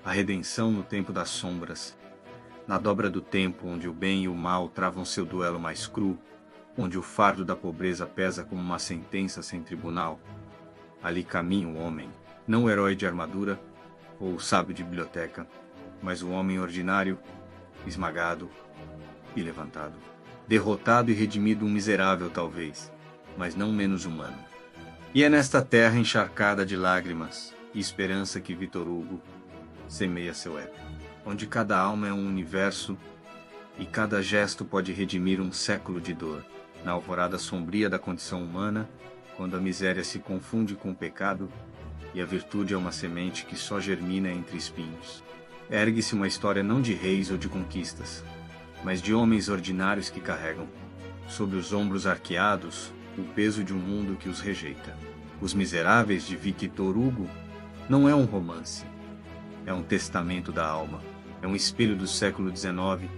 A redenção no tempo das sombras, na dobra do tempo onde o bem e o mal travam seu duelo mais cru, onde o fardo da pobreza pesa como uma sentença sem tribunal. Ali caminha o homem, não o herói de armadura ou o sábio de biblioteca, mas o homem ordinário, esmagado e levantado. Derrotado e redimido um miserável talvez, mas não menos humano. E é nesta terra encharcada de lágrimas e esperança que Victor Hugo semeia seu épico, onde cada alma é um universo e cada gesto pode redimir um século de dor. Na alvorada sombria da condição humana, quando a miséria se confunde com o pecado e a virtude é uma semente que só germina entre espinhos. Ergue-se uma história não de reis ou de conquistas, mas de homens ordinários que carregam, sob os ombros arqueados, o peso de um mundo que os rejeita. Os Miseráveis de Victor Hugo não é um romance, é um testamento da alma, é um espelho do século XIX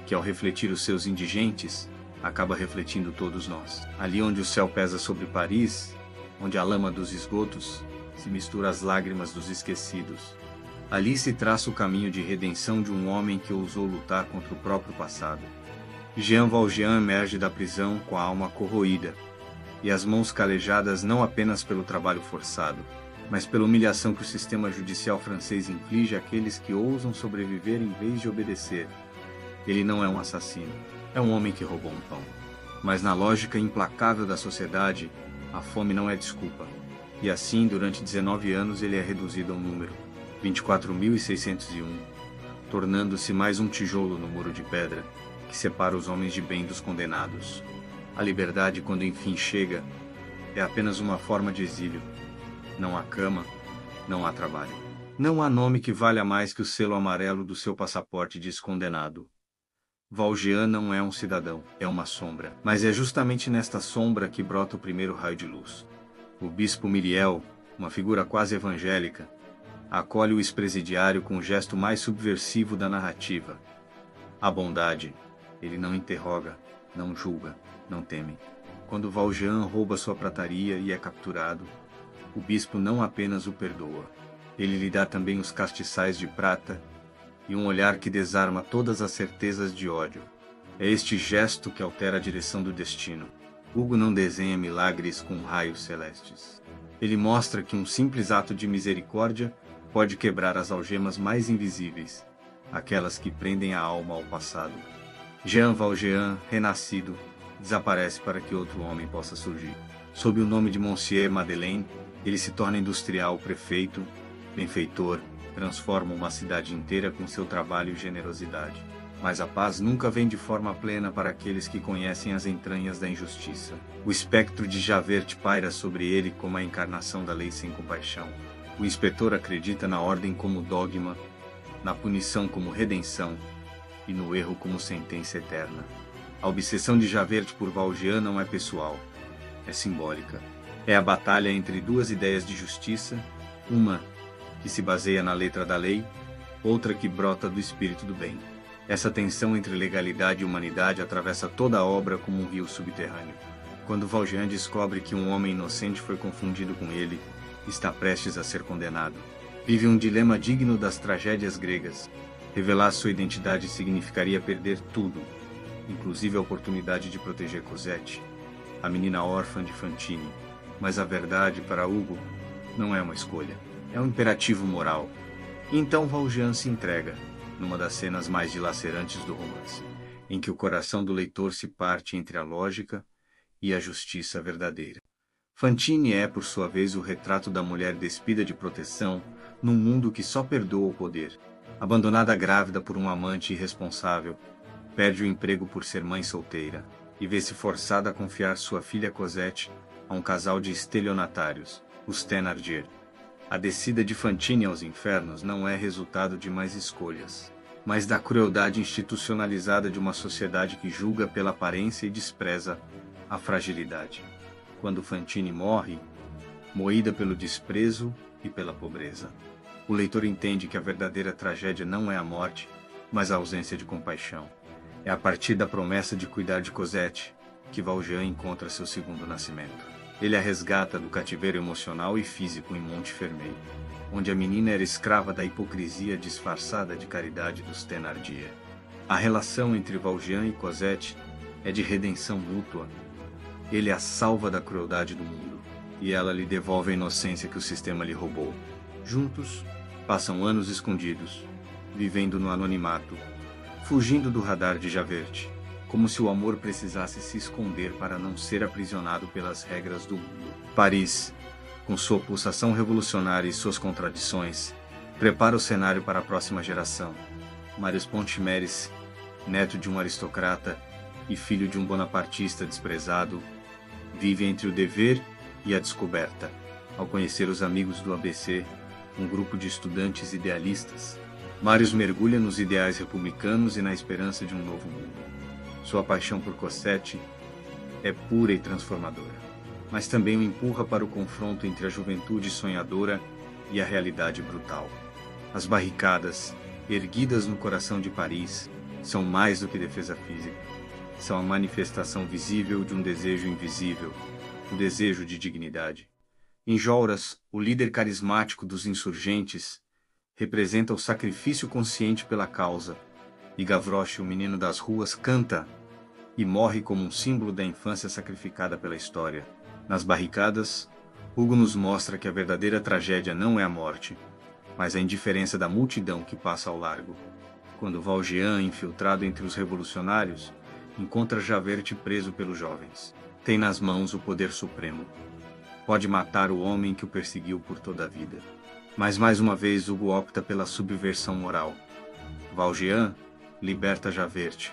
que, ao refletir os seus indigentes, acaba refletindo todos nós. Ali onde o céu pesa sobre Paris, onde a lama dos esgotos se mistura às lágrimas dos esquecidos, ali se traça o caminho de redenção de um homem que ousou lutar contra o próprio passado. Jean Valjean emerge da prisão com a alma corroída e as mãos calejadas não apenas pelo trabalho forçado, mas pela humilhação que o sistema judicial francês inflige àqueles que ousam sobreviver em vez de obedecer. Ele não é um assassino, é um homem que roubou um pão. Mas na lógica implacável da sociedade, a fome não é desculpa. E assim, durante 19 anos, ele é reduzido ao número 24.601, tornando-se mais um tijolo no muro de pedra que separa os homens de bem dos condenados. A liberdade, quando enfim chega, é apenas uma forma de exílio. Não há cama, não há trabalho. Não há nome que valha mais que o selo amarelo do seu passaporte de descondenado. Valjean não é um cidadão, é uma sombra. Mas é justamente nesta sombra que brota o primeiro raio de luz. O bispo Myriel, uma figura quase evangélica, acolhe o ex-presidiário com o gesto mais subversivo da narrativa. A bondade. Ele não interroga, não julga, não teme. Quando Valjean rouba sua prataria e é capturado, o bispo não apenas o perdoa. Ele lhe dá também os castiçais de prata e um olhar que desarma todas as certezas de ódio. É este gesto que altera a direção do destino. Hugo não desenha milagres com raios celestes. Ele mostra que um simples ato de misericórdia pode quebrar as algemas mais invisíveis, aquelas que prendem a alma ao passado. Jean Valjean, renascido, desaparece para que outro homem possa surgir. Sob o nome de Monsieur Madeleine, ele se torna industrial, prefeito, benfeitor, transforma uma cidade inteira com seu trabalho e generosidade. Mas a paz nunca vem de forma plena para aqueles que conhecem as entranhas da injustiça. O espectro de Javert paira sobre ele como a encarnação da lei sem compaixão. O inspetor acredita na ordem como dogma, na punição como redenção e no erro como sentença eterna. A obsessão de Javert por Valjean não é pessoal, é simbólica. É a batalha entre duas ideias de justiça, uma que se baseia na letra da lei, outra que brota do espírito do bem. Essa tensão entre legalidade e humanidade atravessa toda a obra como um rio subterrâneo. Quando Valjean descobre que um homem inocente foi confundido com ele, está prestes a ser condenado. Vive um dilema digno das tragédias gregas. Revelar sua identidade significaria perder tudo, inclusive a oportunidade de proteger Cosette, a menina órfã de Fantine. Mas a verdade, para Hugo, não é uma escolha. É um imperativo moral. E então Valjean se entrega, numa das cenas mais dilacerantes do romance, em que o coração do leitor se parte entre a lógica e a justiça verdadeira. Fantine é, por sua vez, o retrato da mulher despida de proteção num mundo que só perdoa o poder. Abandonada grávida por um amante irresponsável, perde o emprego por ser mãe solteira e vê-se forçada a confiar sua filha Cosette a um casal de estelionatários, os Thénardier. A descida de Fantine aos infernos não é resultado de mais escolhas, mas da crueldade institucionalizada de uma sociedade que julga pela aparência e despreza a fragilidade. Quando Fantine morre, moída pelo desprezo e pela pobreza, o leitor entende que a verdadeira tragédia não é a morte, mas a ausência de compaixão. É a partir da promessa de cuidar de Cosette que Valjean encontra seu segundo nascimento. Ele a resgata do cativeiro emocional e físico em Monte Fermeil, onde a menina era escrava da hipocrisia disfarçada de caridade dos Thénardier. A relação entre Valjean e Cosette é de redenção mútua. Ele a salva da crueldade do mundo, e ela lhe devolve a inocência que o sistema lhe roubou. Juntos, passam anos escondidos, vivendo no anonimato, fugindo do radar de Javert, como se o amor precisasse se esconder para não ser aprisionado pelas regras do mundo. Paris, com sua pulsação revolucionária e suas contradições, prepara o cenário para a próxima geração. Marius Pontmercy, neto de um aristocrata e filho de um bonapartista desprezado, vive entre o dever e a descoberta, ao conhecer os amigos do ABC, um grupo de estudantes idealistas. Marius mergulha nos ideais republicanos e na esperança de um novo mundo. Sua paixão por Cosette é pura e transformadora, mas também o empurra para o confronto entre a juventude sonhadora e a realidade brutal. As barricadas, erguidas no coração de Paris, são mais do que defesa física. São a manifestação visível de um desejo invisível, o desejo de dignidade. Enjolras, o líder carismático dos insurgentes, representa o sacrifício consciente pela causa, e Gavroche, o menino das ruas, canta e morre como um símbolo da infância sacrificada pela história. Nas barricadas, Hugo nos mostra que a verdadeira tragédia não é a morte, mas a indiferença da multidão que passa ao largo. Quando Valjean, infiltrado entre os revolucionários, encontra Javert preso pelos jovens, tem nas mãos o poder supremo. Pode matar o homem que o perseguiu por toda a vida. Mas mais uma vez Hugo opta pela subversão moral. Valjean liberta Javert.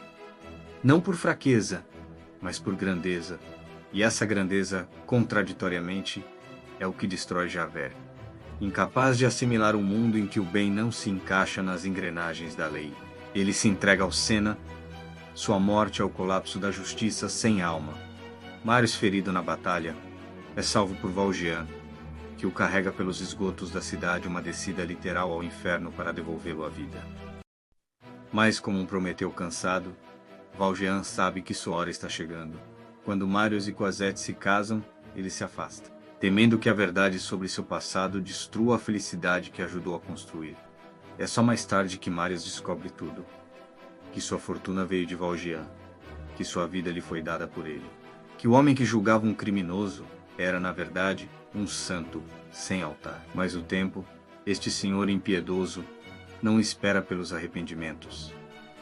Não por fraqueza, mas por grandeza. E essa grandeza, contraditoriamente, é o que destrói Javert. Incapaz de assimilar um mundo em que o bem não se encaixa nas engrenagens da lei. Ele se entrega ao Sena. Sua morte é o colapso da justiça sem alma. Marius, ferido na batalha, é salvo por Valjean, que o carrega pelos esgotos da cidade, uma descida literal ao inferno para devolvê-lo à vida. Mas como um Prometeu cansado, Valjean sabe que sua hora está chegando. Quando Marius e Cosette se casam, ele se afasta, temendo que a verdade sobre seu passado destrua a felicidade que ajudou a construir. É só mais tarde que Marius descobre tudo. Que sua fortuna veio de Valjean, que sua vida lhe foi dada por ele. Que o homem que julgava um criminoso era, na verdade, um santo, sem altar. Mas o tempo, este senhor impiedoso, não espera pelos arrependimentos.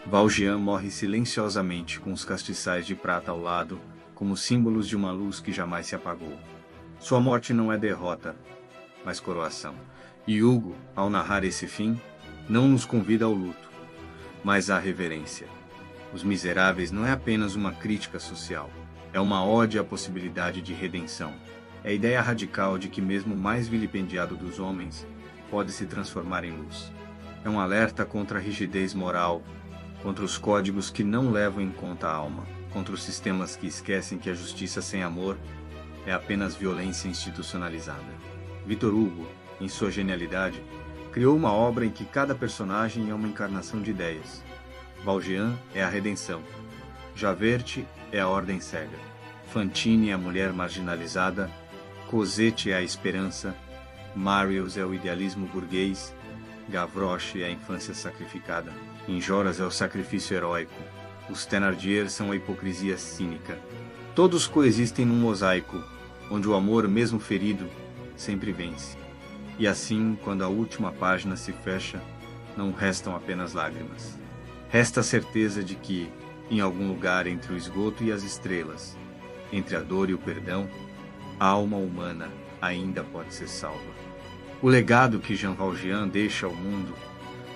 Valjean morre silenciosamente com os castiçais de prata ao lado, como símbolos de uma luz que jamais se apagou. Sua morte não é derrota, mas coroação. E Hugo, ao narrar esse fim, não nos convida ao luto, mas à reverência. Os Miseráveis não é apenas uma crítica social, é uma ode à possibilidade de redenção. É a ideia radical de que mesmo o mais vilipendiado dos homens pode se transformar em luz. É um alerta contra a rigidez moral, contra os códigos que não levam em conta a alma, contra os sistemas que esquecem que a justiça sem amor é apenas violência institucionalizada. Victor Hugo, em sua genialidade, criou uma obra em que cada personagem é uma encarnação de ideias. Valjean é a redenção, Javert é a ordem cega, Fantine é a mulher marginalizada, Cosette é a esperança, Marius é o idealismo burguês, Gavroche é a infância sacrificada, Enjolras é o sacrifício heróico, os Thénardier são a hipocrisia cínica. Todos coexistem num mosaico, onde o amor, mesmo ferido, sempre vence. E assim, quando a última página se fecha, não restam apenas lágrimas. Resta a certeza de que, em algum lugar entre o esgoto e as estrelas, entre a dor e o perdão, a alma humana ainda pode ser salva. O legado que Jean Valjean deixa ao mundo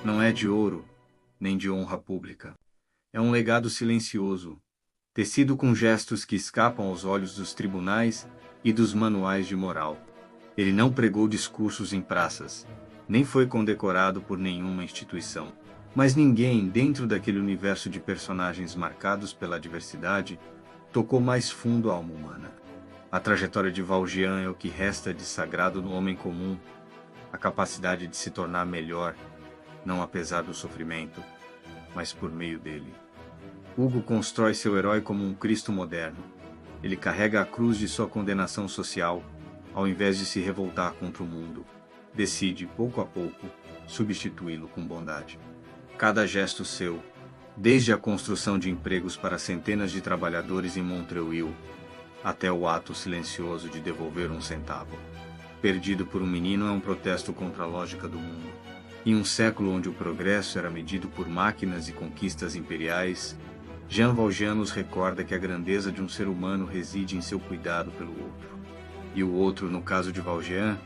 não é de ouro, nem de honra pública. É um legado silencioso, tecido com gestos que escapam aos olhos dos tribunais e dos manuais de moral. Ele não pregou discursos em praças, nem foi condecorado por nenhuma instituição. Mas ninguém, dentro daquele universo de personagens marcados pela adversidade, tocou mais fundo a alma humana. A trajetória de Valjean é o que resta de sagrado no homem comum, a capacidade de se tornar melhor, não apesar do sofrimento, mas por meio dele. Hugo constrói seu herói como um Cristo moderno, Ele carrega a cruz de sua condenação social, ao invés de se revoltar contra o mundo. Decide, pouco a pouco, substituí-lo com bondade. Cada gesto seu, desde a construção de empregos para centenas de trabalhadores em Montreuil, até o ato silencioso de devolver um centavo. Perdido por um menino é um protesto contra a lógica do mundo. Em um século onde o progresso era medido por máquinas e conquistas imperiais, Jean Valjean nos recorda que a grandeza de um ser humano reside em seu cuidado pelo outro. E o outro, no caso de Valjean,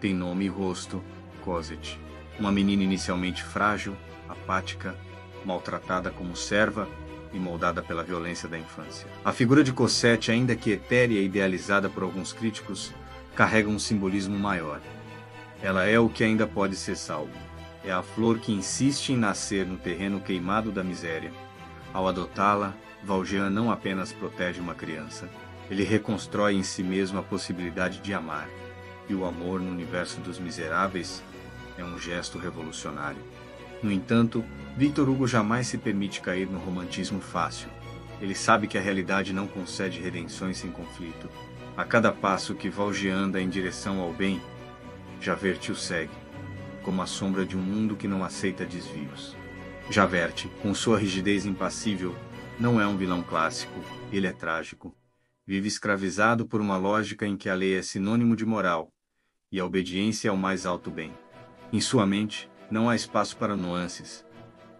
tem nome e rosto: Cosette. Uma menina inicialmente frágil, apática, maltratada como serva e moldada pela violência da infância. A figura de Cosette, ainda que etérea e idealizada por alguns críticos, carrega um simbolismo maior. Ela é o que ainda pode ser salvo. É a flor que insiste em nascer no terreno queimado da miséria. Ao adotá-la, Valjean não apenas protege uma criança, ele reconstrói em si mesmo a possibilidade de amar. E o amor no universo dos miseráveis é um gesto revolucionário. No entanto, Victor Hugo jamais se permite cair no romantismo fácil. Ele sabe que a realidade não concede redenções sem conflito. A cada passo que Valjean anda em direção ao bem, Javert o segue, como a sombra de um mundo que não aceita desvios. Javert, com sua rigidez impassível, não é um vilão clássico, ele é trágico. Vive escravizado por uma lógica em que a lei é sinônimo de moral, e a obediência é o mais alto bem. Em sua mente, não há espaço para nuances,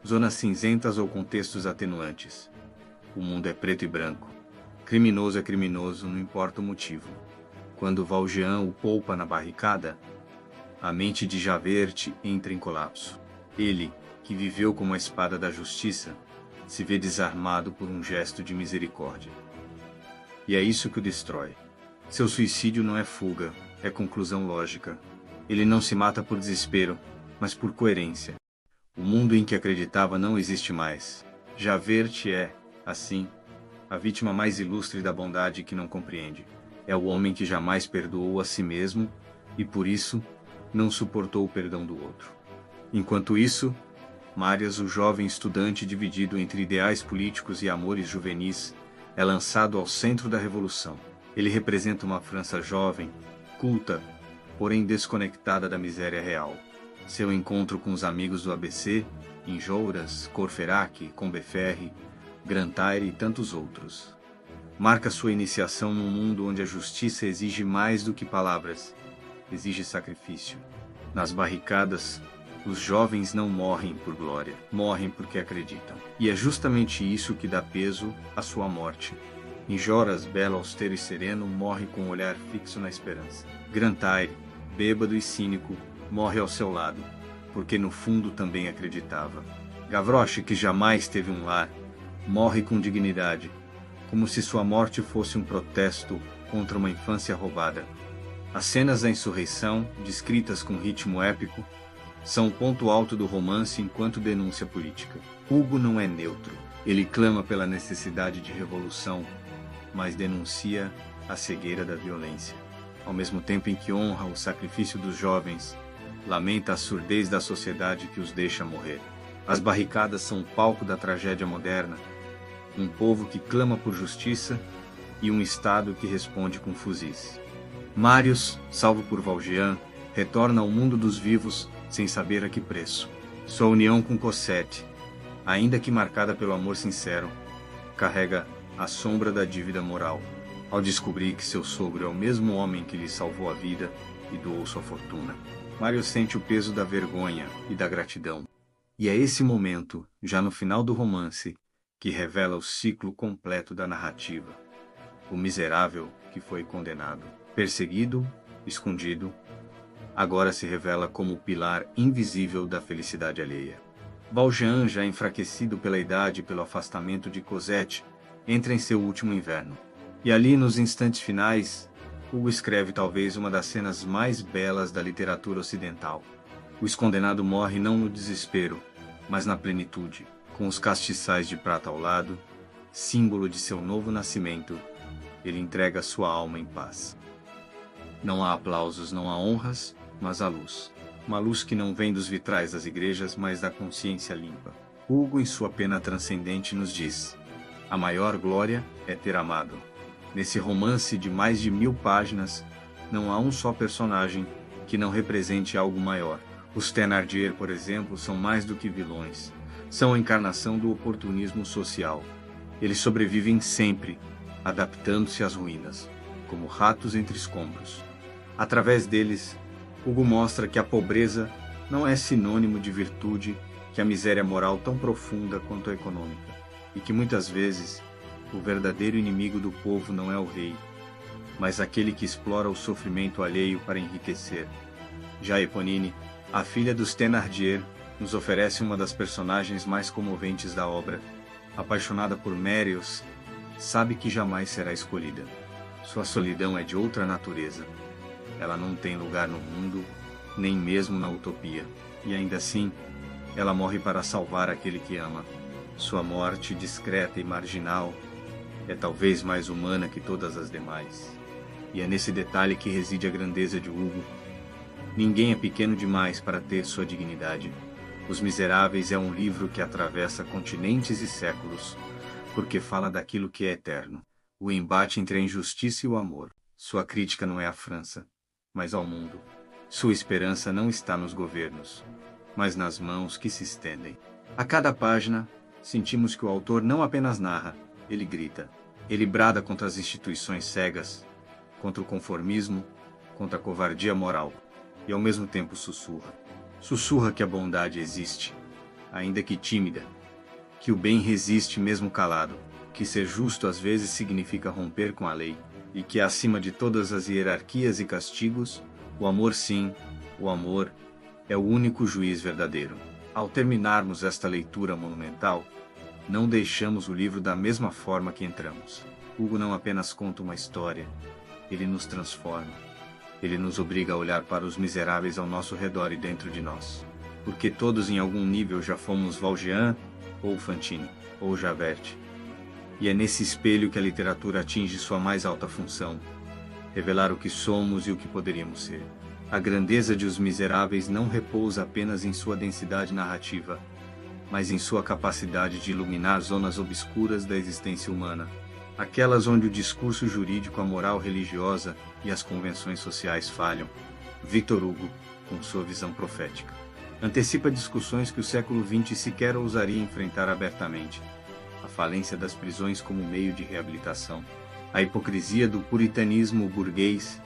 zonas cinzentas ou contextos atenuantes. O mundo é preto e branco. Criminoso é criminoso, não importa o motivo. Quando Valjean o poupa na barricada, a mente de Javert entra em colapso. Ele, que viveu como a espada da justiça, se vê desarmado por um gesto de misericórdia. E é isso que o destrói. Seu suicídio não é fuga, é conclusão lógica. Ele não se mata por desespero, mas por coerência. O mundo em que acreditava não existe mais. Javert é, assim, a vítima mais ilustre da bondade que não compreende. É o homem que jamais perdoou a si mesmo e, por isso, não suportou o perdão do outro. Enquanto isso, Marius, o jovem estudante dividido entre ideais políticos e amores juvenis, é lançado ao centro da revolução. Ele representa uma França jovem, culta, porém desconectada da miséria real. Seu encontro com os amigos do ABC, Enjolras, Courfeyrac, Combeferre, Grantaire e tantos outros, marca sua iniciação num mundo onde a justiça exige mais do que palavras, exige sacrifício. Nas barricadas, os jovens não morrem por glória, morrem porque acreditam. E é justamente isso que dá peso à sua morte. Enjolras, belo, austero e sereno, morre com um olhar fixo na esperança. Grantaire, bêbado e cínico, morre ao seu lado, porque no fundo também acreditava. Gavroche, que jamais teve um lar, morre com dignidade, como se sua morte fosse um protesto contra uma infância roubada. As cenas da insurreição, descritas com ritmo épico, são o ponto alto do romance enquanto denúncia política. Hugo não é neutro. Ele clama pela necessidade de revolução, mas denuncia a cegueira da violência. Ao mesmo tempo em que honra o sacrifício dos jovens, lamenta a surdez da sociedade que os deixa morrer. As barricadas são o palco da tragédia moderna, um povo que clama por justiça e um Estado que responde com fuzis. Marius, salvo por Valjean, retorna ao mundo dos vivos sem saber a que preço. Sua união com Cosette, ainda que marcada pelo amor sincero, carrega a sombra da dívida moral, ao descobrir que seu sogro é o mesmo homem que lhe salvou a vida e doou sua fortuna. Marius sente o peso da vergonha e da gratidão. E é esse momento, já no final do romance, que revela o ciclo completo da narrativa. O miserável que foi condenado, perseguido, escondido, agora se revela como o pilar invisível da felicidade alheia. Valjean, já enfraquecido pela idade e pelo afastamento de Cosette, entra em seu último inverno. E ali, nos instantes finais, Hugo escreve talvez uma das cenas mais belas da literatura ocidental. O ex-condenado morre não no desespero, mas na plenitude, com os castiçais de prata ao lado, símbolo de seu novo nascimento. Ele entrega sua alma em paz. Não há aplausos, não há honras, mas há luz. Uma luz que não vem dos vitrais das igrejas, mas da consciência limpa. Hugo, em sua pena transcendente, nos diz: a maior glória é ter amado. Nesse romance de mais de 1000 páginas, não há um só personagem que não represente algo maior. Os Thénardier, por exemplo, são mais do que vilões. São a encarnação do oportunismo social. Eles sobrevivem sempre, adaptando-se às ruínas, como ratos entre escombros. Através deles, Hugo mostra que a pobreza não é sinônimo de virtude, que a miséria moral tão profunda quanto a econômica, e que muitas vezes o verdadeiro inimigo do povo não é o rei, mas aquele que explora o sofrimento alheio para enriquecer. Já Eponine, a filha dos Thénardier, nos oferece uma das personagens mais comoventes da obra. Apaixonada por Marius, sabe que jamais será escolhida. Sua solidão é de outra natureza. Ela não tem lugar no mundo, nem mesmo na utopia. E ainda assim, ela morre para salvar aquele que ama. Sua morte, discreta e marginal, é talvez mais humana que todas as demais. E é nesse detalhe que reside a grandeza de Hugo. Ninguém é pequeno demais para ter sua dignidade. Os Miseráveis é um livro que atravessa continentes e séculos, porque fala daquilo que é eterno. O embate entre a injustiça e o amor. Sua crítica não é à França, mas ao mundo. Sua esperança não está nos governos, mas nas mãos que se estendem. A cada página, sentimos que o autor não apenas narra, ele grita. Ele brada contra as instituições cegas, contra o conformismo, contra a covardia moral, e ao mesmo tempo sussurra. Sussurra que a bondade existe, ainda que tímida, que o bem resiste mesmo calado, que ser justo às vezes significa romper com a lei, e que acima de todas as hierarquias e castigos, o amor sim, o amor é o único juiz verdadeiro. Ao terminarmos esta leitura monumental, não deixamos o livro da mesma forma que entramos. Hugo não apenas conta uma história, ele nos transforma. Ele nos obriga a olhar para os miseráveis ao nosso redor e dentro de nós. Porque todos em algum nível já fomos Valjean, ou Fantine, ou Javert. E é nesse espelho que a literatura atinge sua mais alta função: revelar o que somos e o que poderíamos ser. A grandeza de Os Miseráveis não repousa apenas em sua densidade narrativa, mas em sua capacidade de iluminar zonas obscuras da existência humana. Aquelas onde o discurso jurídico, a moral religiosa e as convenções sociais falham. Victor Hugo, com sua visão profética, antecipa discussões que o século XX sequer ousaria enfrentar abertamente. A falência das prisões como meio de reabilitação, a hipocrisia do puritanismo burguês,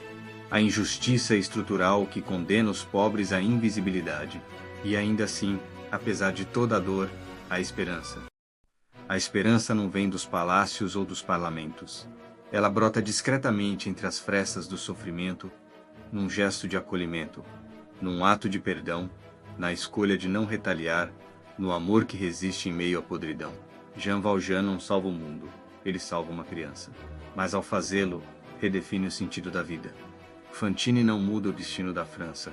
a injustiça estrutural que condena os pobres à invisibilidade. E ainda assim, apesar de toda a dor, a esperança. A esperança não vem dos palácios ou dos parlamentos. Ela brota discretamente entre as frestas do sofrimento, num gesto de acolhimento, num ato de perdão, na escolha de não retaliar, no amor que resiste em meio à podridão. Jean Valjean não salva o mundo, ele salva uma criança. Mas ao fazê-lo, redefine o sentido da vida. Fantine não muda o destino da França,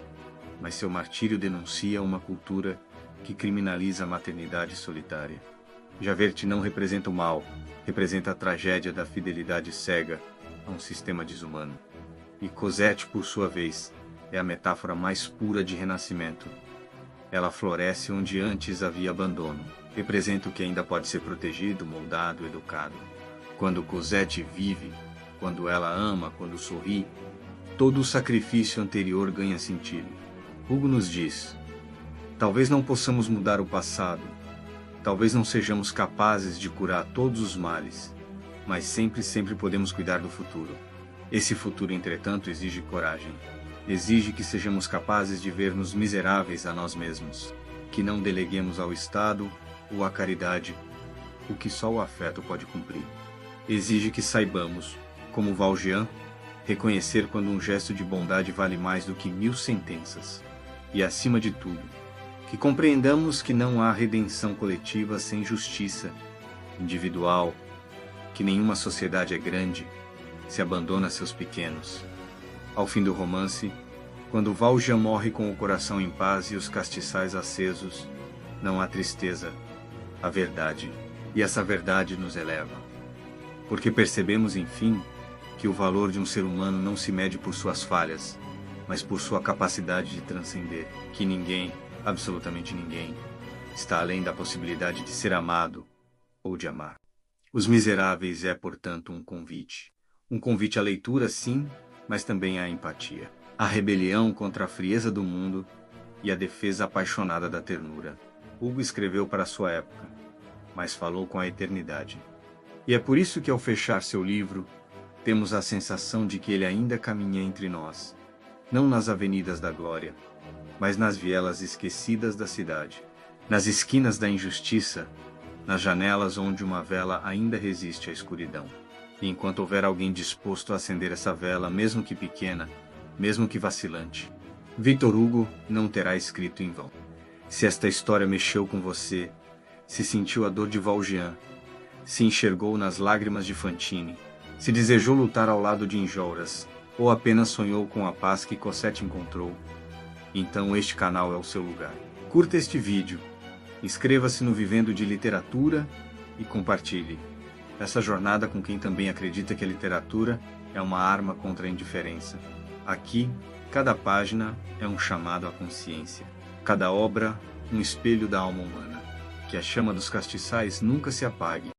mas seu martírio denuncia uma cultura que criminaliza a maternidade solitária. Javert não representa o mal, representa a tragédia da fidelidade cega a um sistema desumano. E Cosette, por sua vez, é a metáfora mais pura de renascimento. Ela floresce onde antes havia abandono, representa o que ainda pode ser protegido, moldado, educado. Quando Cosette vive, quando ela ama, quando sorri, todo o sacrifício anterior ganha sentido. Hugo nos diz: talvez não possamos mudar o passado, talvez não sejamos capazes de curar todos os males, mas sempre podemos cuidar do futuro. Esse futuro, entretanto, exige coragem. Exige que sejamos capazes de ver nos miseráveis a nós mesmos, que não deleguemos ao Estado ou à caridade o que só o afeto pode cumprir. Exige que saibamos, como Valjean, reconhecer quando um gesto de bondade vale mais do que 1000 sentenças. E, acima de tudo, que compreendamos que não há redenção coletiva sem justiça individual, que nenhuma sociedade é grande se abandona a seus pequenos. Ao fim do romance, quando Valjean morre com o coração em paz e os castiçais acesos, não há tristeza, há verdade, e essa verdade nos eleva. Porque percebemos, enfim, que o valor de um ser humano não se mede por suas falhas, mas por sua capacidade de transcender, que ninguém, absolutamente ninguém, está além da possibilidade de ser amado ou de amar. Os Miseráveis é, portanto, um convite Um convite à leitura, sim, mas também à empatia. A rebelião contra a frieza do mundo e a defesa apaixonada da ternura. Hugo escreveu para sua época, mas falou com a eternidade. E é por isso que, ao fechar seu livro, temos a sensação de que ele ainda caminha entre nós, não nas avenidas da glória, mas nas vielas esquecidas da cidade, nas esquinas da injustiça, nas janelas onde uma vela ainda resiste à escuridão. E enquanto houver alguém disposto a acender essa vela, mesmo que pequena, mesmo que vacilante, Victor Hugo não terá escrito em vão. Se esta história mexeu com você, se sentiu a dor de Valjean, se enxergou nas lágrimas de Fantine, se desejou lutar ao lado de Enjolras, ou apenas sonhou com a paz que Cosette encontrou, então este canal é o seu lugar. Curta este vídeo, inscreva-se no Vivendo de Literatura e compartilhe essa jornada com quem também acredita que a literatura é uma arma contra a indiferença. Aqui, cada página é um chamado à consciência, cada obra um espelho da alma humana. Que a chama dos castiçais nunca se apague